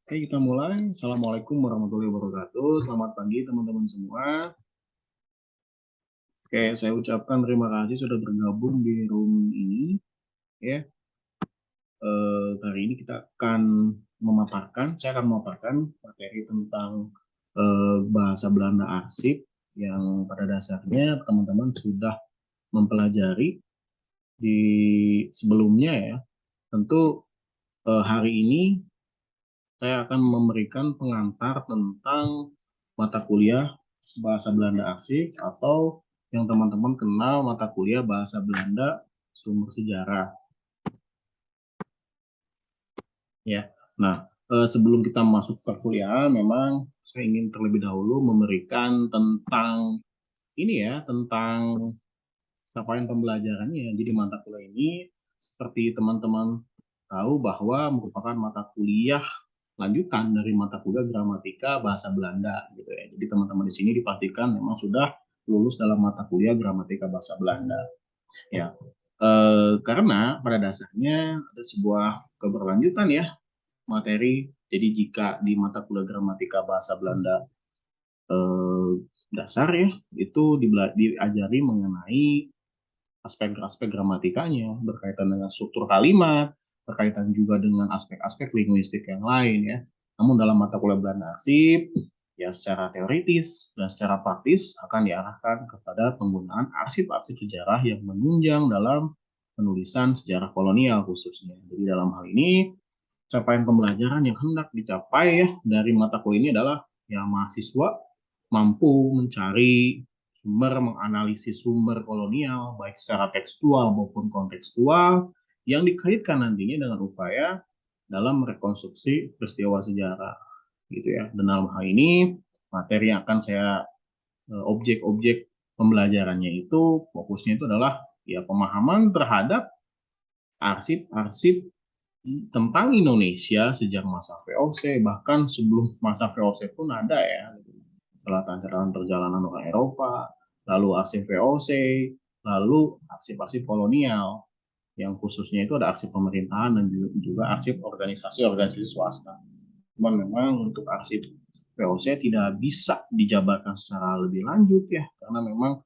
Oke, kita mulai. Assalamualaikum warahmatullahi wabarakatuh. Selamat pagi teman-teman semua. Oke, saya ucapkan terima kasih sudah bergabung di room ini. Ya, hari ini kita akan saya akan memaparkan materi tentang bahasa Belanda arsip yang pada dasarnya teman-teman sudah mempelajari di sebelumnya ya. Tentu hari ini saya akan memberikan pengantar tentang mata kuliah bahasa Belanda asing atau yang teman-teman kenal mata kuliah bahasa Belanda sumber sejarah ya. Nah, sebelum kita masuk ke perkuliahan memang saya ingin terlebih dahulu memberikan tentang ini ya, tentang capaian pembelajarannya. Jadi mata kuliah ini seperti teman-teman tahu bahwa merupakan mata kuliah lanjutan dari mata kuliah gramatika bahasa Belanda gitu ya. Jadi teman-teman di sini dipastikan memang sudah lulus dalam mata kuliah gramatika bahasa Belanda ya. Karena pada dasarnya ada sebuah keberlanjutan ya materi. Jadi jika di mata kuliah gramatika bahasa Belanda eh, dasar ya itu diajari mengenai aspek-aspek gramatikanya berkaitan dengan struktur kalimat, berkaitan juga dengan aspek-aspek linguistik yang lain ya. Namun dalam mata kuliah Belanda arsip, ya secara teoritis dan secara praktis akan diarahkan kepada penggunaan arsip-arsip sejarah yang menunjang dalam penulisan sejarah kolonial khususnya. Jadi dalam hal ini capaian pembelajaran yang hendak dicapai ya dari mata kuliah ini adalah ya mahasiswa mampu mencari sumber, menganalisis sumber kolonial baik secara tekstual maupun kontekstual yang dikaitkan nantinya dengan upaya dalam rekonstruksi peristiwa sejarah gitu ya. Dan dalam hal ini materi yang akan saya objek-objek pembelajarannya itu fokusnya itu adalah ya pemahaman terhadap arsip-arsip tentang Indonesia sejak masa VOC, bahkan sebelum masa VOC pun ada ya, catatan perjalanan orang Eropa, lalu arsip VOC, lalu arsip-arsip kolonial, yang khususnya itu ada arsip pemerintahan dan juga arsip organisasi-organisasi swasta. Cuman memang untuk arsip VOC tidak bisa dijabarkan secara lebih lanjut ya, karena memang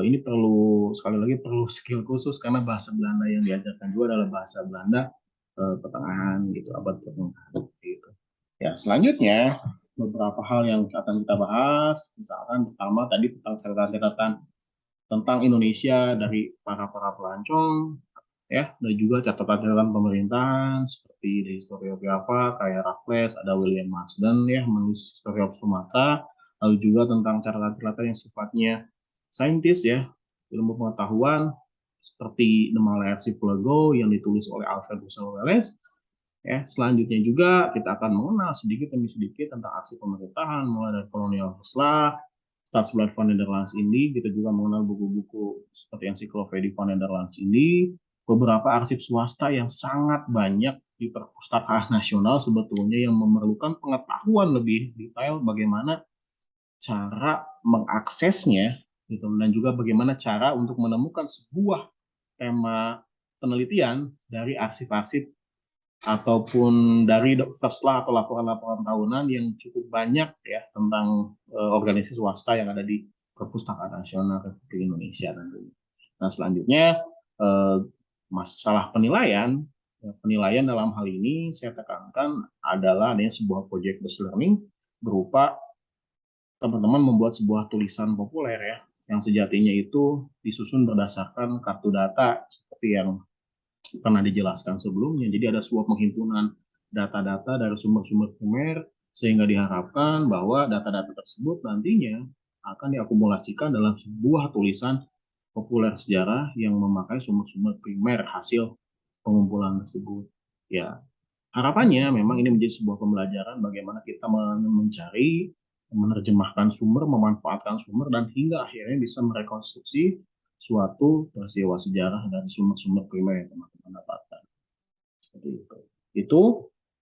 ini perlu sekali lagi perlu skill khusus karena bahasa Belanda yang diajarkan juga adalah bahasa Belanda pertengahan gitu, abad pertengahan gitu. Ya, selanjutnya beberapa hal yang akan kita bahas, misalkan pertama tadi tentang catatan-catatan tentang Indonesia dari para pelancong ya, dan juga catatan-catatan pemerintahan seperti di historiografer kayak Raffles, ada William Marsden ya menulis History of Sumatera, lalu juga tentang catatan-catatan yang sifatnya saintis ya, ilmu pengetahuan seperti The Malay Archipelago yang ditulis oleh Alfred Russel Wallace. Ya, selanjutnya juga kita akan mengenal sedikit demi sedikit tentang aksi pemerintahan mulai dari kolonial Husla, Stadsblad van Nederlands ini, kita juga mengenal buku-buku seperti ensiklopedia van Nederlands ini, beberapa arsip swasta yang sangat banyak di perpustakaan nasional sebetulnya yang memerlukan pengetahuan lebih detail bagaimana cara mengaksesnya gitu dan juga bagaimana cara untuk menemukan sebuah tema penelitian dari arsip-arsip ataupun dari Versla atau laporan-laporan tahunan yang cukup banyak ya tentang organisasi swasta yang ada di Perpustakaan Nasional Republik Indonesia tentunya. Nah selanjutnya eh, masalah penilaian, ya, penilaian dalam hal ini saya tekankan adalah adanya sebuah project based learning berupa teman-teman membuat sebuah tulisan populer ya yang sejatinya itu disusun berdasarkan kartu data seperti yang pernah dijelaskan sebelumnya. Jadi ada sebuah penghimpunan data-data dari sumber-sumber primer sehingga diharapkan bahwa data-data tersebut nantinya akan diakumulasikan dalam sebuah tulisan populer sejarah yang memakai sumber-sumber primer hasil pengumpulan tersebut. Ya, harapannya memang ini menjadi sebuah pembelajaran bagaimana kita mencari, menerjemahkan sumber, memanfaatkan sumber, dan hingga akhirnya bisa merekonstruksi suatu peristiwa sejarah dari sumber-sumber primer yang teman-teman dapatkan. Seperti itu. Itu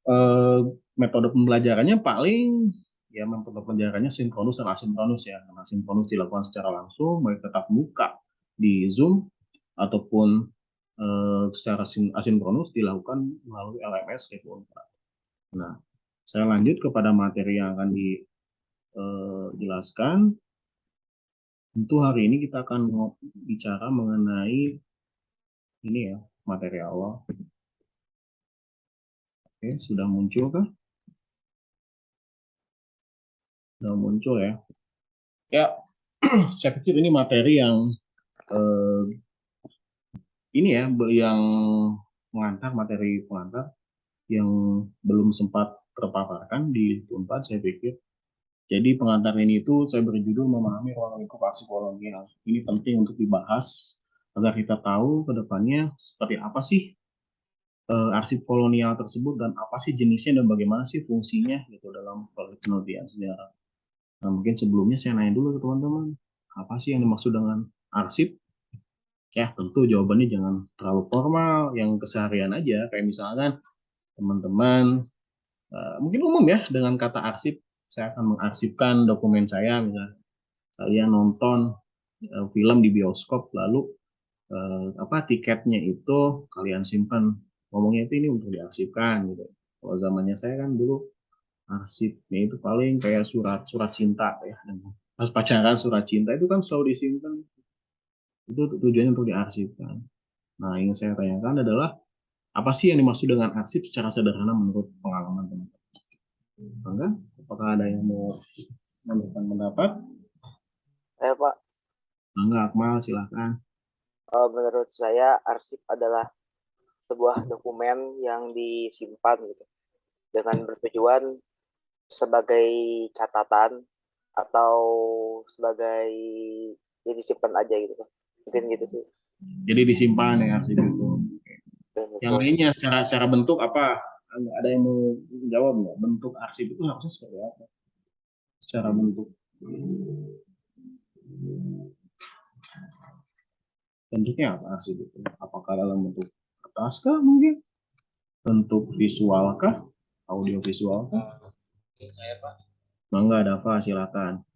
eh, metode pembelajarannya paling ya metode pembelajarannya sinkronus dan asinkronus ya. Karena sinkronus dilakukan secara langsung baik tetap muka di Zoom ataupun secara asinkronus dilakukan melalui LMS gitu. Nah, Saya lanjut kepada materi yang akan dijelaskan. Tentu hari ini kita akan bicara mengenai ini ya, materi awal. Oke, sudah muncul kah? Sudah muncul ya. Ya, saya pikir ini materi yang ini ya, yang materi pengantar yang belum sempat terpaparkan di Unpad, saya pikir. Jadi pengantar ini itu saya beri judul memahami ruang lingkup aksi kolonial. Ini penting untuk dibahas agar kita tahu ke depannya seperti apa sih arsip kolonial tersebut dan apa sih jenisnya dan bagaimana sih fungsinya gitu dalam penelitian sejarah. Nah, mungkin sebelumnya saya nanya dulu ke teman-teman, apa sih yang dimaksud dengan arsip? Ya, tentu jawabannya jangan terlalu formal, yang keseharian aja. Kayak misalkan teman-teman, mungkin umum ya, dengan kata arsip, saya akan mengarsipkan dokumen saya, misalnya kalian nonton film di bioskop, lalu tiketnya itu kalian simpan. Ngomongnya itu ini untuk diarsipkan gitu. Kalau zamannya saya kan dulu arsipnya itu paling kayak surat cinta ya. Pas pacaran surat cinta itu kan selalu disimpan. Itu tujuannya untuk diarsipkan. Nah, yang saya tanyakan adalah apa sih yang dimaksud dengan arsip secara sederhana menurut pengalaman teman-teman? Enggak? Apakah ada yang mau memberikan pendapat? Pak, Enggak, Akmal, silakan. menurut saya arsip adalah sebuah dokumen yang disimpan gitu dengan bertujuan sebagai catatan atau sebagai ya disimpan aja gitu Pak. Mungkin gitu sih. Jadi disimpan ya arsip itu. Dan Yang itu lainnya secara bentuk apa? Ada yang mau jawab nggak? Bentuk arsip itu harusnya seperti apa? Secara bentuk. Bentuknya apa arsip itu? Apakah dalam bentuk kertas kah mungkin? Bentuk visual kah? Audio visual kah? Saya Pak, Mangga, Dava, silakan.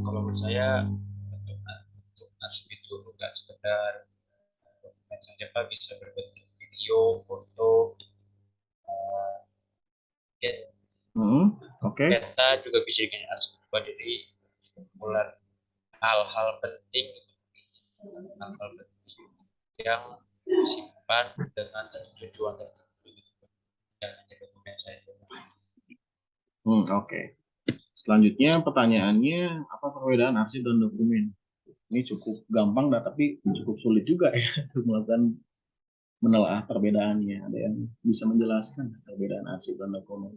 kalau menurut saya untuk arsip itu bukan sekedar dokumen saja Pak, bisa berbentuk video, foto, ya, Oke. data juga bisa dengan arsip Pak. Jadi kumpulan hal-hal penting, hal-hal penting yang disimpan dengan tujuan tertentu gitu Pak. Dan hanya dokumen saja. Oke. Selanjutnya pertanyaannya, apa perbedaan arsip dan dokumen? Ini cukup gampang, tapi cukup sulit juga ya untuk melakukan menelaah perbedaannya. Ada yang bisa menjelaskan perbedaan arsip dan dokumen?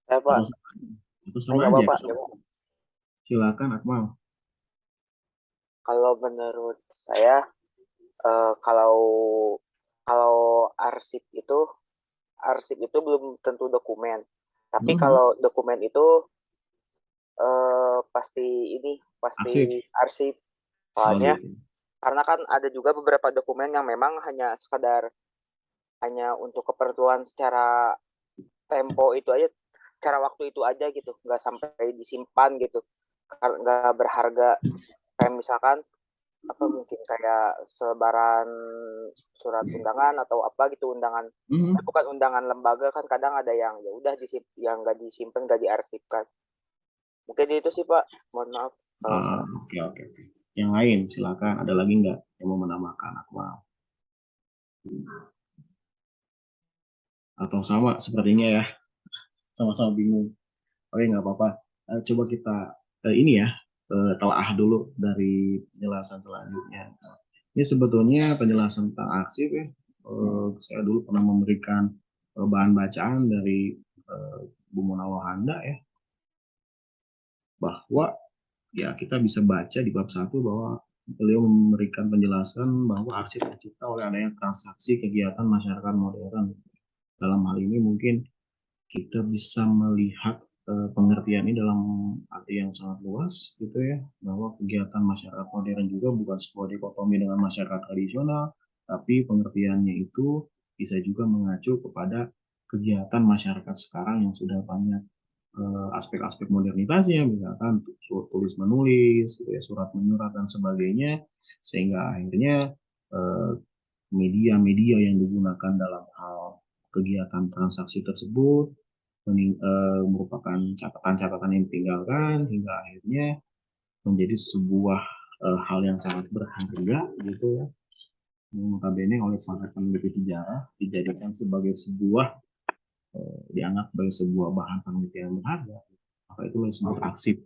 Pak, Atau nggak sama apa aja? Pak. Silakan, Akmal. Kalau menurut saya kalau kalau arsip itu belum tentu dokumen. Tapi Mhm. kalau dokumen itu pasti Arsip. arsip. Oh Soalnya gitu. karena kan ada juga beberapa dokumen yang memang hanya untuk keperluan secara tempo itu aja, secara waktu itu aja gitu, nggak sampai disimpan gitu, nggak berharga. Kayak misalkan apa mungkin kayak selebaran surat undangan atau apa gitu, Mhm. bukan undangan lembaga kan, kadang ada yang ya udah yang nggak disimpan, nggak diarsipkan. Mungkin itu sih Pak, mohon maaf kalau salah. Oke, oke, oke. Yang lain, silakan. Ada lagi nggak yang mau menambahkan, Akmal? Atau sama sepertinya ya, sama-sama bingung. Oke, nggak apa-apa. Coba kita ini ya, telaah dulu dari penjelasan selanjutnya. Ini sebetulnya penjelasan tentang arsip ya. Saya dulu pernah memberikan bahan bacaan dari Bu Mona Wahanda ya, bahwa ya kita bisa baca di bab 1 bahwa beliau memberikan penjelasan bahwa arsip tercipta oleh adanya transaksi kegiatan masyarakat modern. Dalam hal ini mungkin kita bisa melihat pengertian ini dalam arti yang sangat luas gitu ya, bahwa kegiatan masyarakat modern juga bukan sebuah dikotomi dengan masyarakat tradisional, tapi pengertiannya itu bisa juga mengacu kepada kegiatan masyarakat sekarang yang sudah banyak aspek-aspek modernitasnya, misalkan tulis menulis, gitu ya, surat menyurat dan sebagainya, sehingga akhirnya media-media yang digunakan dalam hal kegiatan transaksi tersebut, merupakan catatan-catatan yang ditinggalkan hingga akhirnya menjadi sebuah hal yang sangat berharga gitu ya. Notabene oleh para peneliti sejarah dijadikan sebagai sebuah dianggap sebagai sebuah bahan penelitian berharga, maka itu disebut arsip.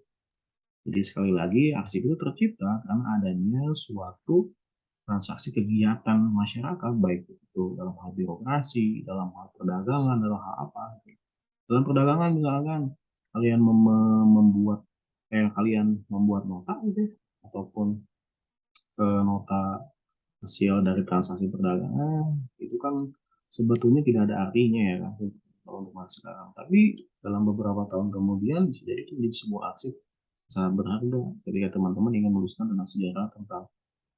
Jadi sekali lagi arsip itu tercipta karena adanya suatu transaksi kegiatan masyarakat, baik itu dalam hal birokrasi, dalam hal perdagangan, dalam hal apa. Dalam perdagangan misalkan kalian kalian membuat nota gitu, ataupun nota hasil dari transaksi perdagangan, itu kan sebetulnya tidak ada artinya ya kan kalau untuk masa sekarang. Tapi dalam beberapa tahun kemudian bisa jadi itu menjadi sebuah arsip sangat berharga ketika teman-teman ingin menuliskan tentang sejarah tentang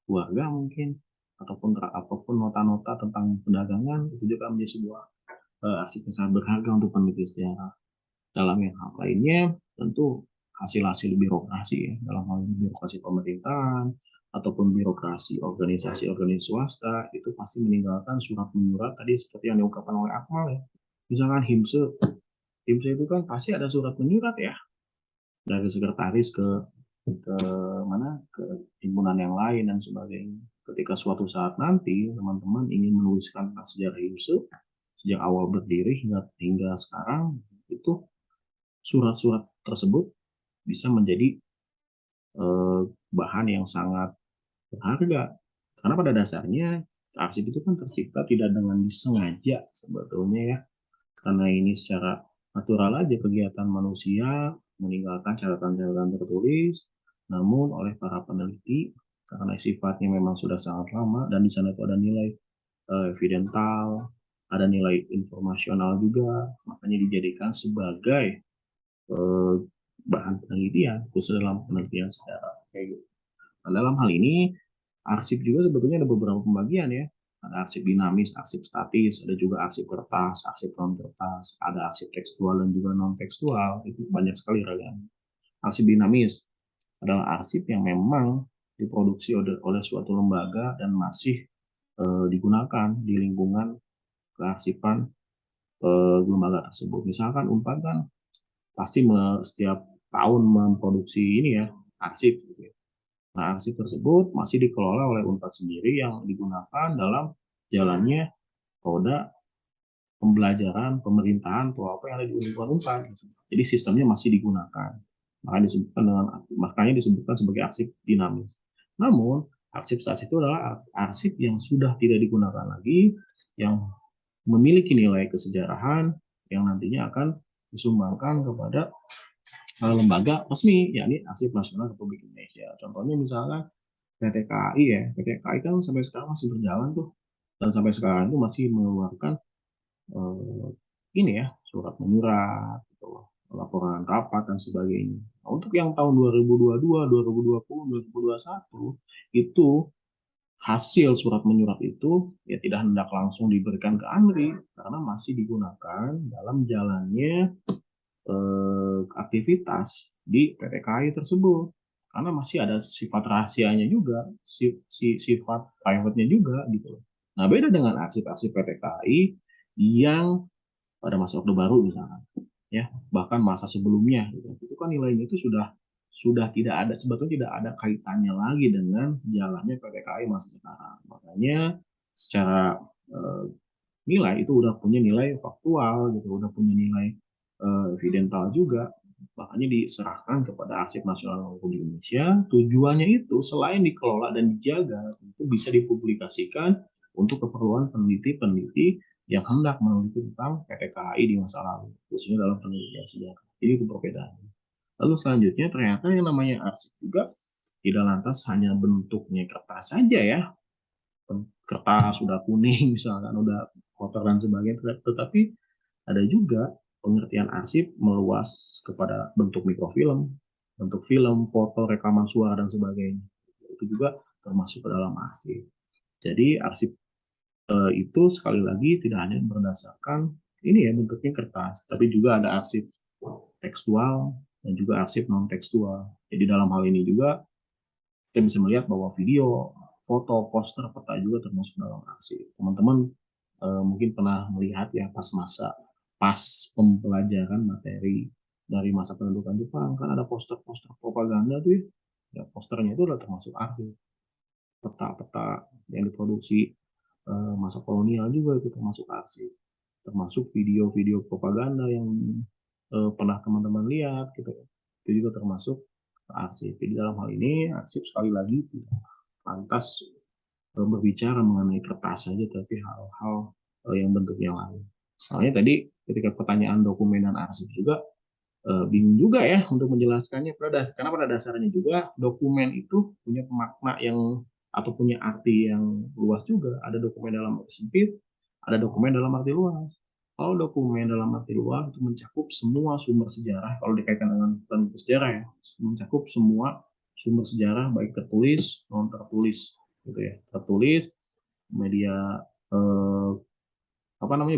keluarga mungkin, apapun nota-nota tentang perdagangan, itu juga menjadi sebuah arsip yang sangat berharga untuk peneliti sejarah. Dalam yang hal lainnya tentu hasil-hasil birokrasi ya, dalam hal ini birokrasi pemerintahan ataupun birokrasi organisasi swasta, itu pasti meninggalkan surat menyurat tadi seperti yang diungkapkan oleh Akmal ya. Misalkan HIMSE itu kan pasti ada surat menyurat ya, dari sekretaris ke himpunan yang lain dan sebagainya. Ketika suatu saat nanti teman-teman ingin menuliskan tentang sejarah HIMSE sejak awal berdiri hingga sekarang, itu surat-surat tersebut bisa menjadi bahan yang sangat berharga. Karena pada dasarnya arsip itu kan tercipta tidak dengan disengaja sebetulnya ya. Karena ini secara natural aja kegiatan manusia meninggalkan catatan-catatan tertulis, namun oleh para peneliti karena sifatnya memang sudah sangat lama dan di sana itu ada nilai evidental, ada nilai informasional juga, makanya dijadikan sebagai bahan penelitian khusus dalam penelitian sejarah kayak gitu. Nah, dalam hal ini arsip juga sebetulnya ada beberapa pembagian ya. Ada arsip dinamis, arsip statis, ada juga arsip kertas, arsip non kertas, ada arsip tekstual dan juga non tekstual. Itu banyak sekali ragam. Arsip dinamis adalah arsip yang memang diproduksi oleh suatu lembaga dan masih digunakan di lingkungan kearsipan lembaga tersebut. Misalkan Unpad kan pasti setiap tahun memproduksi ini ya arsip. Gitu ya. Nah, arsip tersebut masih dikelola oleh Unpad sendiri yang digunakan dalam jalannya roda pembelajaran, pemerintahan, atau apa yang ada di Unpad. Jadi sistemnya masih digunakan. Makanya disebutkan sebagai arsip dinamis. Namun, arsip statis itu adalah arsip yang sudah tidak digunakan lagi, yang memiliki nilai kesejarahan, yang nantinya akan disumbangkan kepada lembaga resmi, yakni Arsip Nasional Republik Indonesia. Contohnya misalkan PT KAI ya, PT KAI kan sampai sekarang masih berjalan tuh, dan sampai sekarang itu masih mengeluarkan ini ya, surat menyurat, gitu, laporan rapat dan sebagainya. Nah, untuk yang tahun 2022, 2020, 2021 itu hasil surat menyurat itu ya tidak hendak langsung diberikan ke ANRI karena masih digunakan dalam jalannya aktivitas di PT KAI tersebut karena masih ada sifat rahasianya juga, sifat private-nya juga gitu. Nah, beda dengan arsip-arsip PT KAI yang pada masa Orde Baru misalnya, ya bahkan masa sebelumnya, gitu. Itu kan nilainya itu sudah tidak ada, sebetulnya tidak ada kaitannya lagi dengan jalannya PT KAI masa sekarang. Makanya secara nilai itu udah punya nilai faktual, gitu, udah punya nilai evidental juga, makanya diserahkan kepada Arsip Nasional Republik Indonesia. Tujuannya itu selain dikelola dan dijaga, itu bisa dipublikasikan untuk keperluan peneliti-peneliti yang hendak meneliti tentang PT KAI di masa lalu, khususnya dalam penelitian sejarah. Jadi itu perbedaannya. Lalu selanjutnya ternyata yang namanya arsip juga tidak lantas hanya bentuknya kertas saja ya, kertas sudah kuning misalkan, udah kotor dan sebagainya, tetapi ada juga pengertian arsip meluas kepada bentuk mikrofilm, bentuk film, foto, rekaman suara, dan sebagainya. Itu juga termasuk ke dalam arsip. Jadi arsip itu sekali lagi tidak hanya berdasarkan ini ya bentuknya kertas, tapi juga ada arsip tekstual dan juga arsip non tekstual. Jadi dalam hal ini juga kita bisa melihat bahwa video, foto, poster, peta juga termasuk dalam arsip. Teman-teman mungkin pernah melihat ya pas pembelajaran materi dari masa pendudukan Jepang, kan ada poster-poster propaganda tuh ya, posternya itu udah termasuk arsip. Peta-peta yang diproduksi masa kolonial juga itu termasuk arsip, termasuk video-video propaganda yang pernah teman-teman lihat gitu, itu juga termasuk arsip. Jadi dalam hal ini arsip sekali lagi tidak pantas berbicara mengenai kertas saja, tapi hal-hal yang bentuknya lain. Soalnya tadi ketika pertanyaan dokumen dan arsip juga bingung juga ya untuk menjelaskannya, karena pada dasarnya juga dokumen itu punya makna yang atau punya arti yang luas juga. Ada dokumen dalam arti sempit, ada dokumen dalam arti luas. Kalau dokumen dalam arti luas itu mencakup semua sumber sejarah, kalau dikaitkan dengan buku sejarah ya, mencakup semua sumber sejarah baik tertulis non tertulis gitu ya. Tertulis, media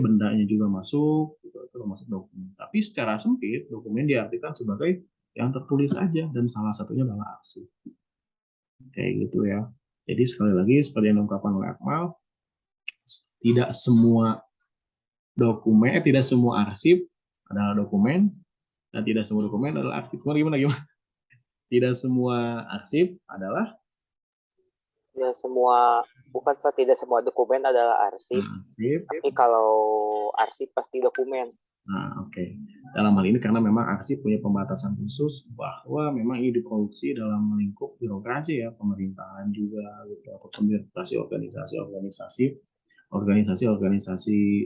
bendanya juga masuk, gitu, itu masuk dokumen. Tapi secara sempit dokumen diartikan sebagai yang tertulis aja, dan salah satunya adalah arsip. Kayak gitu ya. Jadi sekali lagi seperti yang diungkapkan oleh Akmal, tidak semua tidak semua arsip adalah dokumen, dan tidak semua dokumen adalah arsip. Gimana? Tidak semua arsip adalah Ya semua, bukan Pak, tidak semua dokumen adalah arsip, arsip. tapi kalau arsip pasti dokumen. Nah, oke. Dalam hal ini karena memang arsip punya pembatasan khusus bahwa memang ini diproduksi dalam lingkup birokrasi ya, pemerintahan juga gitu, atau birokrasi organisasi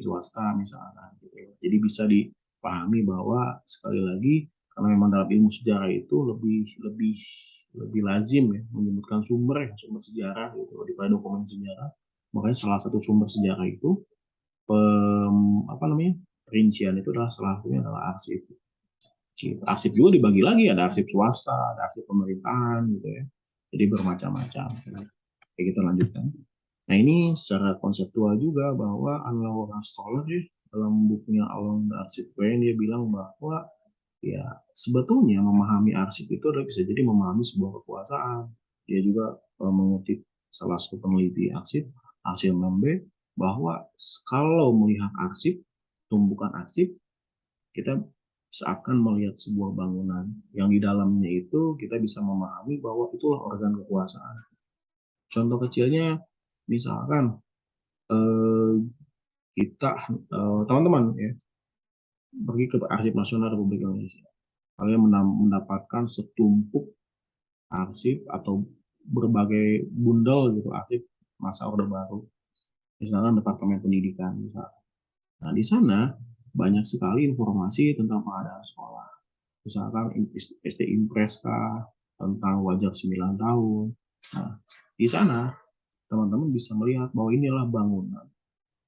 swasta misalnya gitu. Jadi bisa dipahami bahwa sekali lagi karena memang dalam ilmu sejarah itu lebih lazim ya menyebutkan sumber sejarah gitu daripada dokumen sejarah. Makanya salah satu sumber sejarah itu rincian itu adalah salah satunya adalah arsip. Arsip juga dibagi lagi, ada arsip swasta, ada arsip pemerintahan gitu ya. Jadi bermacam-macam. Oke, kita lanjutkan. Nah ini secara konseptual juga bahwa Anwar Stoller ya, dalam bukunya Along the Arsip Way dia bilang bahwa ya sebetulnya memahami arsip itu adalah bisa jadi memahami sebuah kekuasaan. Dia juga mengutip salah satu peneliti arsip, Arsil Membe, bahwa kalau melihat arsip, tumbukan arsip, kita seakan melihat sebuah bangunan yang di dalamnya itu kita bisa memahami bahwa itulah organ kekuasaan. Contoh kecilnya, misalkan kita teman-teman ya pergi ke Arsip Nasional Republik Indonesia, kalian mendapatkan setumpuk arsip atau berbagai bundel gitu arsip masa Orde Baru, misalnya Departemen Pendidikan misalnya. Nah di sana banyak sekali informasi tentang pengadaan sekolah, misalkan SD Impres tentang wajar 9 tahun. Nah di sana teman-teman bisa melihat bahwa inilah bangunan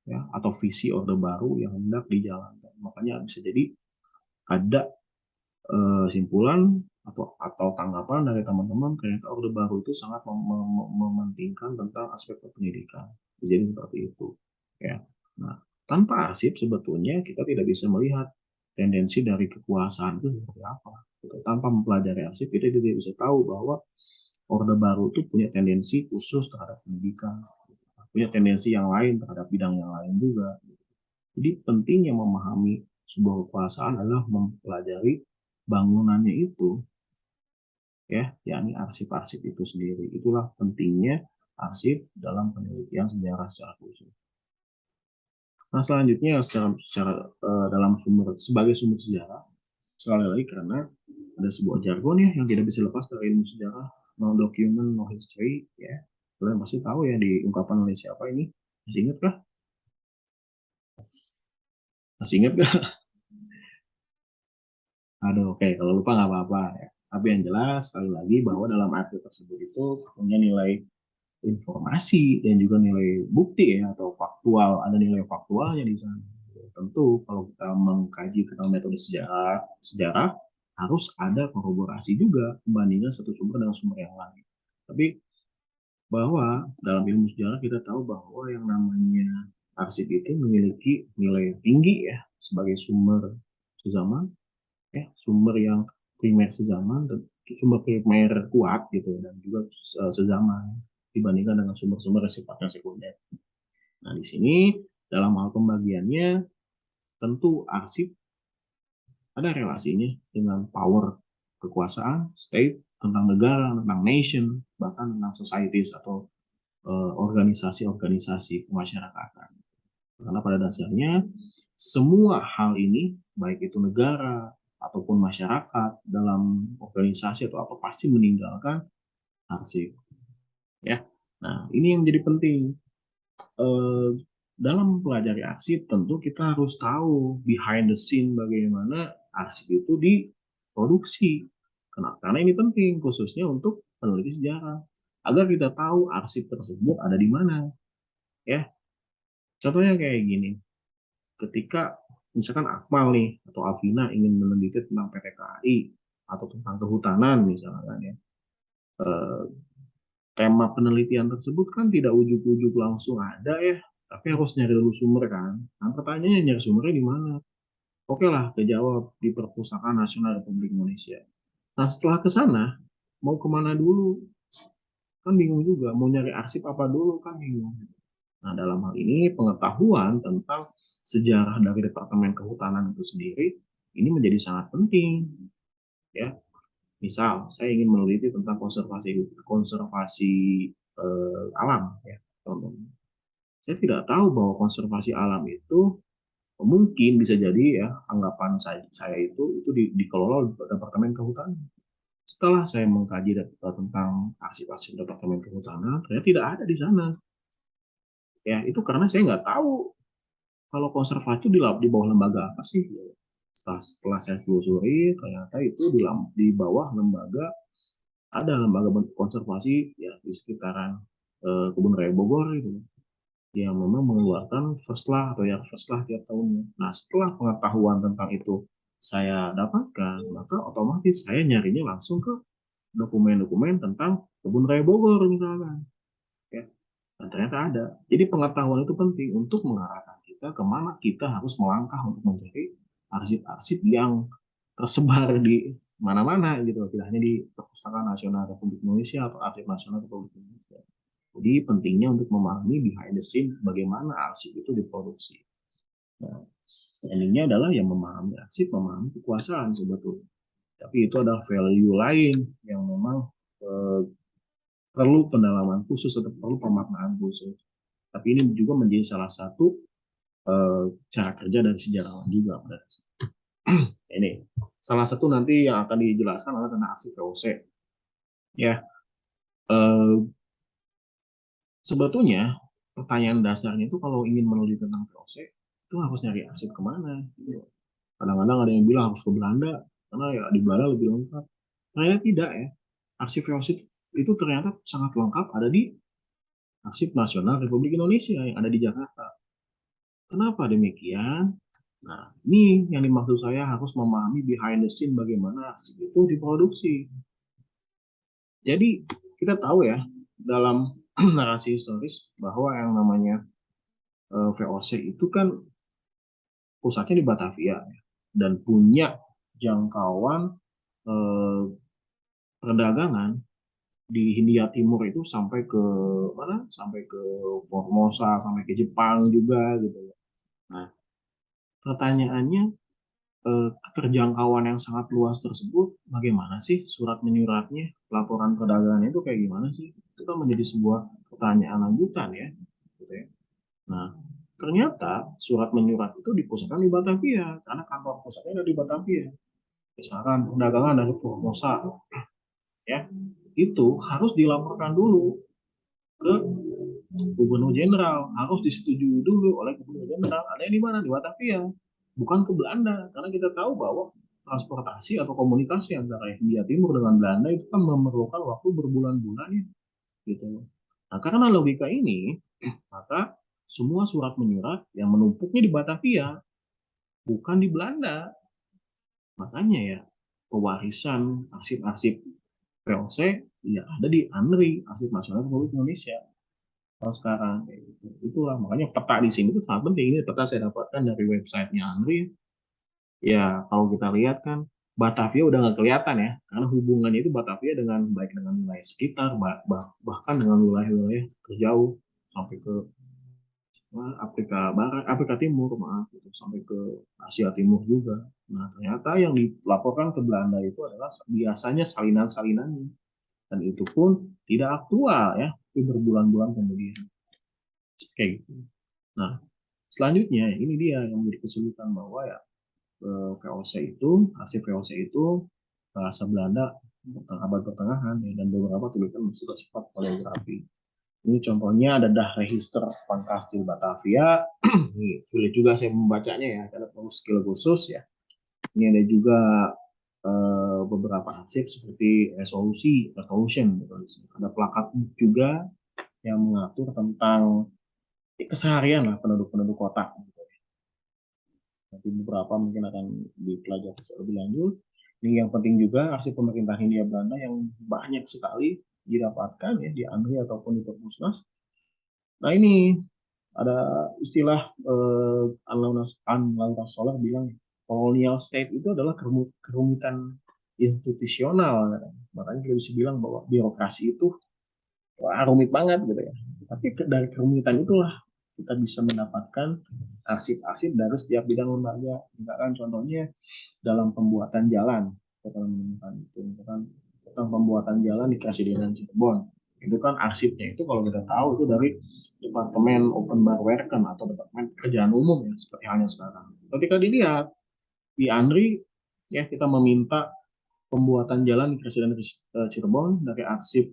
ya atau visi Orde Baru yang hendak dijalankan. Makanya bisa jadi ada simpulan atau tanggapan dari teman-teman ternyata Orde Baru itu sangat mementingkan tentang aspek pendidikan. Jadi seperti itu ya. Nah, tanpa arsip sebetulnya kita tidak bisa melihat tendensi dari kekuasaan itu seperti apa. Tanpa mempelajari arsip kita tidak bisa tahu bahwa Orde Baru itu punya tendensi khusus terhadap pendidikan, punya tendensi yang lain terhadap bidang yang lain juga. Jadi pentingnya memahami sebuah kekuasaan adalah mempelajari bangunannya itu ya, yakni arsip-arsip itu sendiri. Itulah pentingnya arsip dalam penelitian sejarah secara khusus. Nah selanjutnya secara dalam sebagai sumber sejarah, sekali lagi karena ada sebuah jargon ya yang tidak bisa lepas dari ilmu sejarah, no document no history ya. Kalian pasti tahu ya diungkapkan oleh siapa ini? Masih ingat kah? Masih ingat kah? Aduh, oke, kalau lupa nggak apa-apa ya. Tapi yang jelas sekali lagi bahwa dalam arti tersebut itu punya nilai informasi dan juga nilai bukti ya atau faktual, ada nilai faktualnya di sana. Tentu kalau kita mengkaji tentang metode sejarah harus ada korelaborasi juga membandingkan satu sumber dengan sumber yang lain. Tapi bahwa dalam ilmu sejarah kita tahu bahwa yang namanya arsip itu memiliki nilai tinggi ya sebagai sumber sezaman ya, sumber yang primer sezaman dan sumber primer kuat gitu dan juga sezaman dibandingkan dengan sumber-sumber sifatnya sekunder. Nah, di sini dalam hal pembagiannya tentu arsip ada relasinya dengan power kekuasaan, state, tentang negara, tentang nation, bahkan tentang societies atau organisasi-organisasi kemasyarakatan. Karena pada dasarnya semua hal ini, baik itu negara ataupun masyarakat dalam organisasi atau apa pasti meninggalkan arsip. Ya, nah ini yang menjadi penting. Dalam mempelajari arsip tentu kita harus tahu behind the scene bagaimana arsip itu diproduksi. Karena ini penting khususnya untuk peneliti sejarah agar kita tahu arsip tersebut ada di mana. Ya, contohnya kayak gini. Ketika misalkan Akmal nih atau Alvina ingin meneliti tentang PT KAI atau tentang kehutanan misalkan ya. Tema penelitian tersebut kan tidak ujuk-ujuk langsung ada ya, tapi harus nyari dulu sumber kan. Nah, pertanyaannya nyari sumbernya di mana? Oke lah, kejawab di Perpustakaan Nasional Republik Indonesia. Nah, setelah ke sana, mau kemana dulu? Kan bingung juga, mau nyari arsip apa dulu kan bingung. Nah, dalam hal ini pengetahuan tentang sejarah dari Departemen Kehutanan itu sendiri, ini menjadi sangat penting. Ya, misal saya ingin meneliti tentang konservasi alam ya contohnya. Saya tidak tahu bahwa konservasi alam itu mungkin bisa jadi ya anggapan saya itu dikelola oleh Departemen Kehutanan. Setelah saya mengkaji tentang arsip-arsip Departemen Kehutanan, ternyata tidak ada di sana. Ya itu karena saya nggak tahu kalau konservasi itu di bawah lembaga apa sih. Setelah saya telusuri, ternyata itu di bawah lembaga ada lembaga konservasi ya di sekitaran Kebun Raya Bogor itu yang memang mengeluarkan Forslah atau ya Forslah tiap tahunnya. Nah setelah pengetahuan tentang itu saya dapatkan, maka otomatis saya nyarinya langsung ke dokumen-dokumen tentang Kebun Raya Bogor misalkan. Ya. Dan ternyata ada. Jadi pengetahuan itu penting untuk mengarahkan kita kemana kita harus melangkah untuk mencari arsip-arsip yang tersebar di mana-mana gitu, tidak hanya di Perpustakaan Nasional Republik Indonesia atau Arsip Nasional Republik Indonesia. Jadi pentingnya untuk memahami behind the scene bagaimana arsip itu diproduksi. Nah, endingnya adalah yang memahami arsip, memahami kekuasaan sebetulnya. Tapi itu adalah value lain yang memang perlu pendalaman khusus atau perlu pemaknaan khusus. Tapi ini juga menjadi salah satu cara kerja dari sejarawan juga. Ini salah satu nanti yang akan dijelaskan adalah tentang arsip VOC. Ya, sebetulnya pertanyaan dasarnya itu kalau ingin meneliti tentang VOC itu harus nyari arsip kemana? Kadang-kadang ada yang bilang harus ke Belanda karena ya di Belanda lebih lengkap. Ternyata tidak ya. Arsip VOC itu ternyata sangat lengkap ada di Arsip Nasional Republik Indonesia yang ada di Jakarta. Kenapa demikian? Nah, ini yang dimaksud saya harus memahami behind the scene bagaimana arsip itu diproduksi. Jadi kita tahu ya dalam narasi historis bahwa yang namanya VOC itu kan pusatnya di Batavia dan punya jangkauan perdagangan di Hindia Timur itu sampai ke mana? Sampai ke Formosa, sampai ke Jepang juga gitu. Nah, pertanyaannya keterjangkauan yang sangat luas tersebut bagaimana sih surat menyuratnya, laporan perdagangan itu kayak gimana sih? Itu kan menjadi sebuah pertanyaan lanjutan ya. Gitu ya. Nah, ternyata surat menyurat itu dipusatkan di Batavia karena kantor pusatnya ada di Batavia. Misalkan perdagangan dari Formosa, ya itu harus dilaporkan dulu ke Gubernur Jenderal, harus disetujui dulu oleh Gubernur Jenderal. Ada di mana? Di Batavia, bukan ke Belanda, karena kita tahu bahwa transportasi atau komunikasi antara India Timur dengan Belanda itu kan memerlukan waktu berbulan-bulan ya, gitu. Nah, karena logika ini, maka semua surat menyurat yang menumpuknya di Batavia, bukan di Belanda. Makanya ya, pewarisan arsip-arsip VOC ya ada di ANRI, Arsip Nasional Republik Indonesia. Kalau sekarang kayak gitu. Itulah makanya peta di sini itu sangat penting. Ini peta saya dapatkan dari websitenya ANRI. Ya kalau kita lihat kan Batavia udah nggak kelihatan ya, karena hubungannya itu Batavia dengan baik dengan wilayah sekitar, bahkan dengan wilayah-wilayah terjauh sampai ke Afrika Barat, Afrika Timur, maaf, gitu, sampai ke Asia Timur juga. Nah, ternyata yang dilaporkan ke Belanda itu adalah biasanya salinan-salinannya, dan itu pun tidak aktual ya, itu berbulan-bulan kemudian. Kayak gitu. Nah, selanjutnya ini dia yang menjadi kesulitan bahwa ya VOC itu, hasil VOC itu bahasa Belanda abad pertengahan ya, dan beberapa tulisan masih bersifat paleografi. Ini contohnya ada dah register van Kastil Batavia. Ini sulit juga saya membacanya ya, karena perlu skill khusus ya. Ini ada juga beberapa arsip seperti resolution gitu. Ada plakat juga yang mengatur tentang keseharian lah penduduk-penduduk kota. Nanti beberapa mungkin akan dipelajari lebih lanjut. Ini yang penting juga arsip pemerintah Hindia Belanda yang banyak sekali didapatkan ya di ANRI ataupun di Perpusnas. Nah ini ada istilah Anne-Laure Solar bilang colonial state itu adalah kerumitan institusional. Makanya kita bisa bilang bahwa birokrasi itu wah, rumit banget gitu ya. Tapi dari kerumitan itulah kita bisa mendapatkan arsip-arsip dari setiap bidang lembaga. Misalkan contohnya dalam pembuatan jalan, kita menemukan itu, misalkan tentang pembuatan jalan di Kasidenan Cirebon. Itu kan arsipnya itu kalau kita tahu itu dari Departemen Openbaarwerken atau Departemen Pekerjaan Umum ya, seperti halnya sekarang. Ketika dilihat di ANRI ya kita meminta pembuatan jalan di Kasidenan Cirebon dari arsip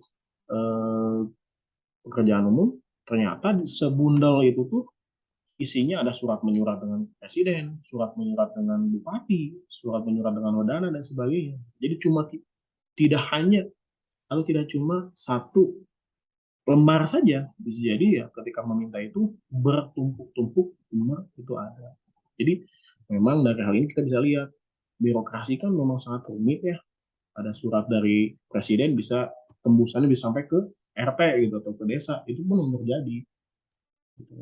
pekerjaan umum, ternyata sebundel itu tuh isinya ada surat menyurat dengan presiden, surat menyurat dengan bupati, surat menyurat dengan wadana dan sebagainya. Jadi cuma tidak hanya atau tidak cuma satu lembar saja, bisa jadi ya ketika meminta itu bertumpuk-tumpuk nomor itu ada. Jadi memang dari hal ini kita bisa lihat birokrasi kan memang sangat rumit ya. Ada surat dari presiden bisa tembusannya bisa sampai ke RT gitu atau ke desa, itu pun yang terjadi. Gitu.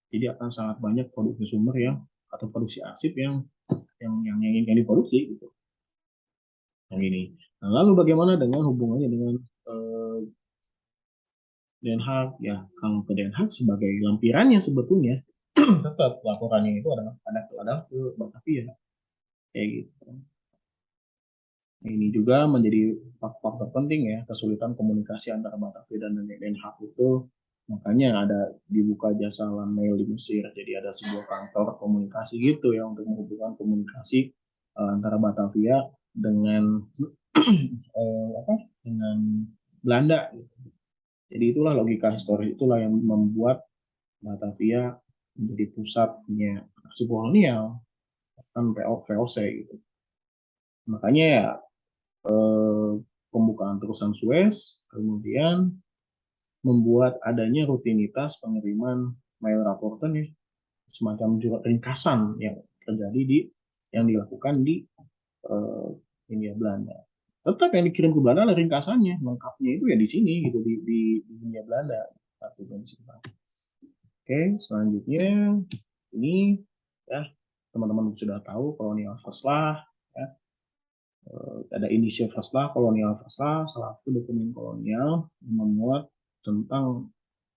Jadi akan sangat banyak produksi sumber yang atau produksi arsip yang diproduksi gitu. Yang ini. Nah, lalu bagaimana dengan hubungannya dengan Den Haag ya? Kalau ke Den Haag sebagai lampirannya sebetulnya tetap laporannya itu ada ke Batavia kayak gitu. Ini juga menjadi faktor penting ya, kesulitan komunikasi antara Batavia dan Den Haag itu. Makanya ada dibuka jasa mail di Mesir. Jadi ada sebuah kantor komunikasi gitu ya untuk menghubungkan komunikasi antara Batavia dengan dengan Belanda. Jadi itulah logika historis, itulah yang membuat Batavia menjadi pusatnya aksi kolonial kan VOC gitu. Makanya ya pembukaan terusan Suez, kemudian membuat adanya rutinitas pengiriman mail raporten ya, semacam juga ringkasan yang terjadi yang dilakukan di Hindia Belanda. Tetap yang dikirim ke Belanda adalah ringkasannya, lengkapnya itu ya di sini gitu di Hindia Belanda. Oke, selanjutnya ini ya teman-teman sudah tahu kolonial first lah ya. Ada initial first lah, kolonial first lah, salah satu dokumen kolonial yang memuat tentang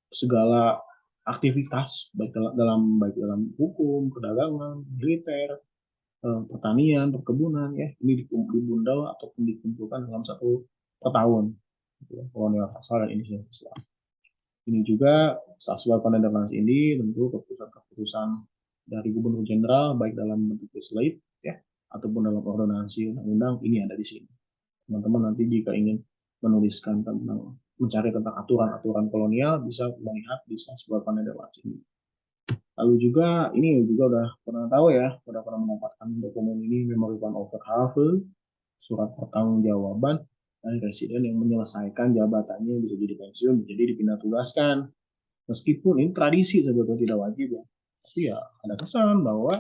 segala aktivitas baik dalam hukum, perdagangan, militer, pertanian, perkebunan ya ini dibundel ataupun dikumpulkan dalam satu tahun gitu ya, kolonial pasal dan inisial Islam. Ini juga sesuai Netherlands ini tentu keputusan-keputusan dari Gubernur Jenderal baik dalam bentuk slate ya ataupun dalam ordonansi undang-undang ini ada di sini. Teman-teman nanti jika ingin menuliskan tentang mencari tentang aturan-aturan kolonial bisa melihat di sebuah Netherlands ini. Lalu juga ini juga udah pernah tahu ya, udah pernah mendapatkan dokumen ini Memory van Overhavel, surat pertanggungjawaban dari presiden yang menyelesaikan jabatannya bisa jadi pensiun, bisa jadi dipindah tugaskan. Meskipun ini tradisi sebetulnya tidak wajib ya, tapi ya ada kesan bahwa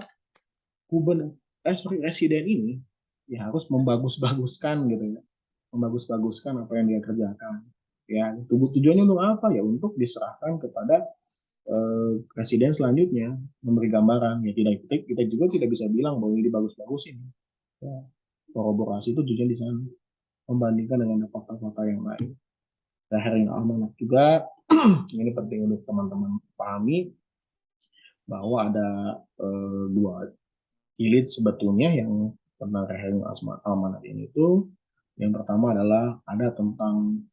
presiden ini ya harus membagus-baguskan gitu ya, membagus-baguskan apa yang dia kerjakan. Ya, tujuannya untuk apa ya? Untuk diserahkan kepada presiden selanjutnya memberi gambaran ya kita juga tidak bisa bilang bahwa ini bagus-bagusin ya, kolaborasi itu tujuan di sana membandingkan dengan fakta-fakta yang lain. Terakhir yang amanat juga ini penting untuk teman-teman pahami bahwa ada dua jilid sebetulnya yang tentang Reharing Almanat ini itu. Yang pertama adalah ada tentang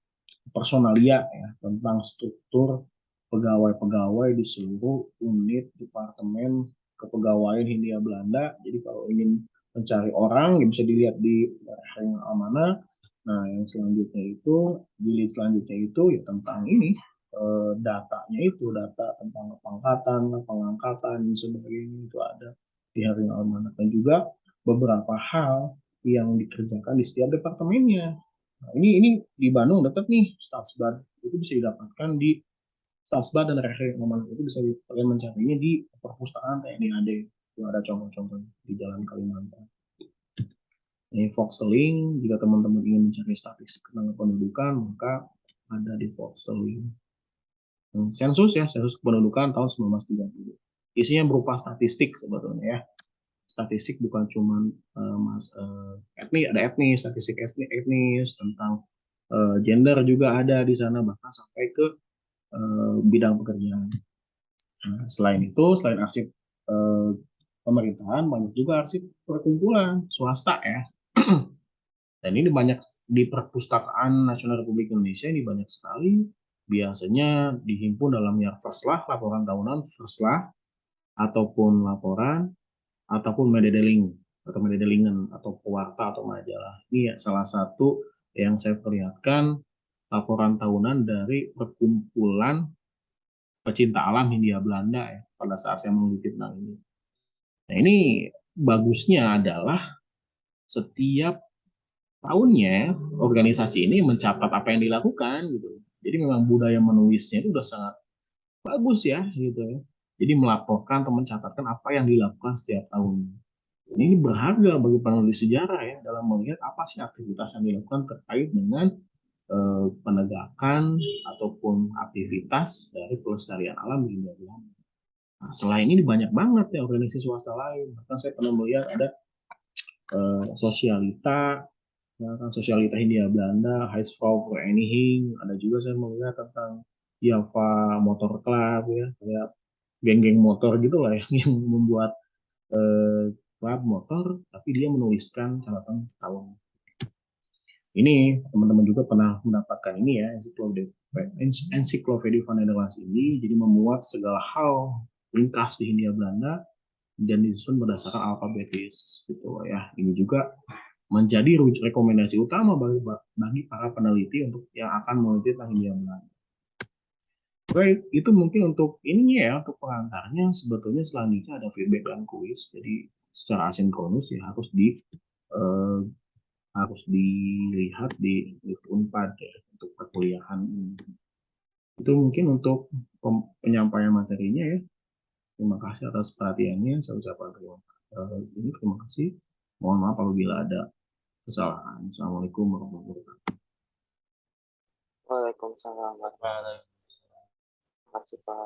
personalia ya, tentang struktur pegawai-pegawai di seluruh unit departemen kepegawaian Hindia Belanda. Jadi kalau ingin mencari orang, ya bisa dilihat di Reharing Almanat. Nah, yang selanjutnya itu, jilid selanjutnya itu ya tentang ini, datanya itu, data tentang kepangkatan, pengangkatan, dan sebagainya itu ada di Reharing Almanat. Dan juga beberapa hal yang dikerjakan di setiap departemennya. Nah, ini di Bandung dekat nih, Stadsbad. Itu bisa didapatkan di Stadsbad dan Reharing Almanat itu bisa kalian mencarinya di perpustakaan TNI AD. Itu ada contoh-contoh di Jalan Kalimantan. Ini Foxlink, jika teman-teman ingin mencari statistik tentang kependudukan, maka ada di Foxlink. Sensus ya, sensus kependudukan tahun 1930. Isinya berupa statistik sebetulnya ya. Statistik bukan cuma etnis, ada etnis, statistik etnis tentang gender juga ada di sana, bahkan sampai ke bidang pekerjaan. Nah, selain itu, selain arsip pemerintahan, banyak juga arsip perkumpulan swasta ya. Dan ini banyak di Perpustakaan Nasional Republik Indonesia ini banyak sekali. Biasanya dihimpun dalam yang Verslah, laporan tahunan Verslah, ataupun laporan, ataupun mededeling atau mededelingen atau pewarta atau majalah. Ini ya salah satu yang saya perlihatkan laporan tahunan dari perkumpulan pecinta alam Hindia Belanda ya pada saat saya meneliti tentang ini. Nah, ini bagusnya adalah setiap tahunnya organisasi ini mencatat apa yang dilakukan gitu. Jadi memang budaya menulisnya itu udah sangat bagus ya gitu ya. Jadi melaporkan atau mencatatkan apa yang dilakukan setiap tahun. Ini berharga bagi penulis sejarah ya dalam melihat apa sih aktivitas yang dilakukan terkait dengan penegakan ataupun aktivitas dari pelestarian alam di Indonesia. Nah, selain ini banyak banget ya organisasi swasta lain. Bahkan saya pernah melihat ada sosialita, ya kan, sosialita Hindia Belanda, Huisvrouw Vereniging, ada juga saya melihat tentang Java Motor Club ya, kayak geng-geng motor gitu lah ya, yang membuat klub motor, tapi dia menuliskan catatan tahun. Ini teman-teman juga pernah mendapatkan ini ya, ensiklopedia Van der Waals ini, jadi memuat segala hal ringkas di Hindia Belanda dan disusun berdasarkan alfabetis gitu ya. Ini juga menjadi rekomendasi utama bagi para peneliti untuk yang akan meneliti tentang Hindia Belanda. Oke, itu mungkin untuk ininya ya, untuk pengantarnya. Sebetulnya selanjutnya ada feedback dan kuis. Jadi secara asinkronus ya harus dilihat di Unpad ya, untuk perkuliahan ini. Itu mungkin untuk penyampaian materinya ya. Terima kasih atas perhatiannya. Saya ucapkan terima kasih. Mohon maaf apabila ada kesalahan. Assalamualaikum warahmatullahi wabarakatuh. Waalaikumsalam warahmatullahi wabarakatuh. Terima kasih Pak.